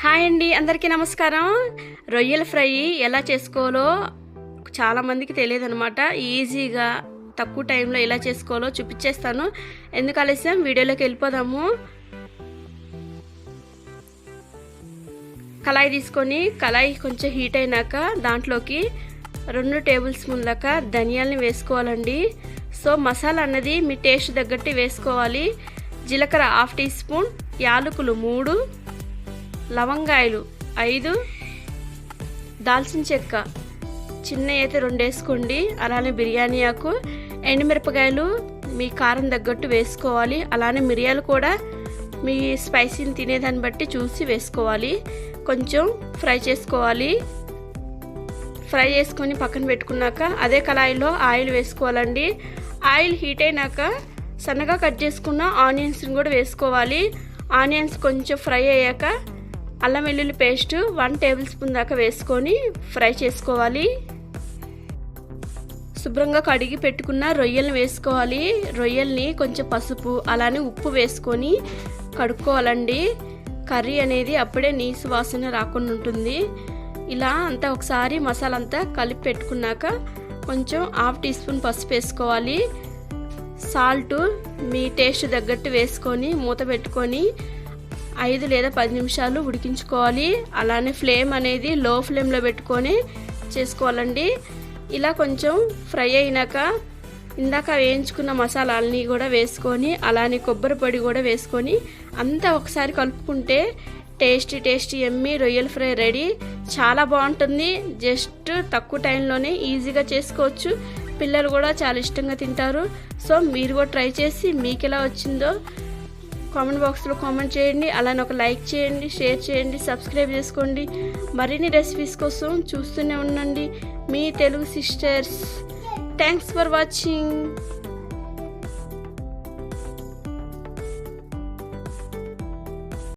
Hi అండి, అందరికీ నమస్కారం. రొయ్యల ఫ్రై ఎలా చేసుకోవాలో చాలామందికి తెలియదు అనమాట. ఈజీగా తక్కువ టైంలో ఎలా చేసుకోవాలో చూపించేస్తాను. ఎందుకు ఆలస్యం, వీడియోలోకి వెళ్ళిపోదాము. కళాయి తీసుకొని కళాయి కొంచెం హీట్ అయినాక దాంట్లోకి 2 టేబుల్ స్పూన్ దాకా ధనియాలని వేసుకోవాలండి. సో మసాలా అన్నది మీ టేస్ట్ తగ్గట్టు వేసుకోవాలి. జీలకర్ర 1/2 టీ స్పూన్, యాలకులు 3, లవంగాయలు 5, దాల్చిన చెక్క చిన్న అయితే 2 వేసుకోండి. అలానే బిర్యానీ ఆకు, ఎండుమిరపకాయలు మీ కారం తగ్గట్టు వేసుకోవాలి. అలానే మిరియాలు కూడా మీ స్పైసీని తినేదాన్ని బట్టి చూసి వేసుకోవాలి. కొంచెం ఫ్రై చేసుకోవాలి. ఫ్రై చేసుకొని పక్కన పెట్టుకున్నాక అదే కళాయిలో ఆయిల్ వేసుకోవాలండి. ఆయిల్ హీట్ అయినాక సన్నగా కట్ చేసుకున్న ఆనియన్స్ని కూడా వేసుకోవాలి. ఆనియన్స్ కొంచెం ఫ్రై అయ్యాక అల్లం వెల్లుల్లి పేస్ట్ 1 టేబుల్ స్పూన్ దాకా వేసుకొని ఫ్రై చేసుకోవాలి. శుభ్రంగా కడిగి పెట్టుకున్న రొయ్యల్ని వేసుకోవాలి. రొయ్యల్ని కొంచెం పసుపు అలానే ఉప్పు వేసుకొని కడుక్కోవాలండి. కర్రీ అనేది అప్పుడే నీసు వాసన రాకుండా ఉంటుంది. ఇలా అంతా ఒకసారి మసాలా అంతా కలిపి పెట్టుకున్నాక కొంచెం 1/2 టీ స్పూన్ పసుపు వేసుకోవాలి. సాల్ట్ మీ టేస్ట్ తగ్గట్టు వేసుకొని మూత పెట్టుకొని 5 లేదా 10 నిమిషాలు ఉడికించుకోవాలి. అలానే ఫ్లేమ్ అనేది లో ఫ్లేమ్లో పెట్టుకొని చేసుకోవాలండి. ఇలా కొంచెం ఫ్రై అయినాక ఇందాక వేయించుకున్న మసాలాలని కూడా వేసుకొని అలానే కొబ్బరి పొడి కూడా వేసుకొని అంతా ఒకసారి కలుపుకుంటే టేస్టీ ఎమ్మీ రొయ్యల ఫ్రై రెడీ. చాలా బాగుంటుంది. జస్ట్ తక్కువ టైంలోనే ఈజీగా చేసుకోవచ్చు. పిల్లలు కూడా చాలా ఇష్టంగా తింటారు. సో మీరు కూడా ట్రై చేసి మీకు ఎలా వచ్చిందో కామెంట్ బాక్స్లో కామెంట్ చేయండి. అలానే ఒక లైక్ చేయండి, షేర్ చేయండి, సబ్స్క్రైబ్ చేసుకోండి. మరిన్ని రెసిపీస్ కోసం చూస్తూనే ఉండండి. మీ Telugu sisters. Thanks for watching.